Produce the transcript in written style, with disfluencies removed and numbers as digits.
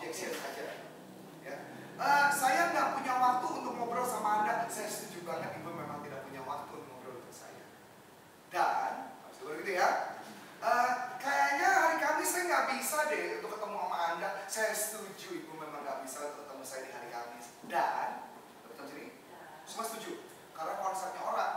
objection saja. Ya. Saya nggak punya waktu untuk ngobrol sama Anda. Saya setuju banget, Ibu memang tidak punya waktu untuk ngobrol dengan saya. Dan, harus dulu gitu ya. Kayaknya hari Kamis saya nggak bisa deh untuk ketemu sama Anda. Saya setuju, Ibu memang nggak bisa untuk ketemu saya di hari Kamis. Dan, betul sini? Semua setuju. Karena konsepnya orang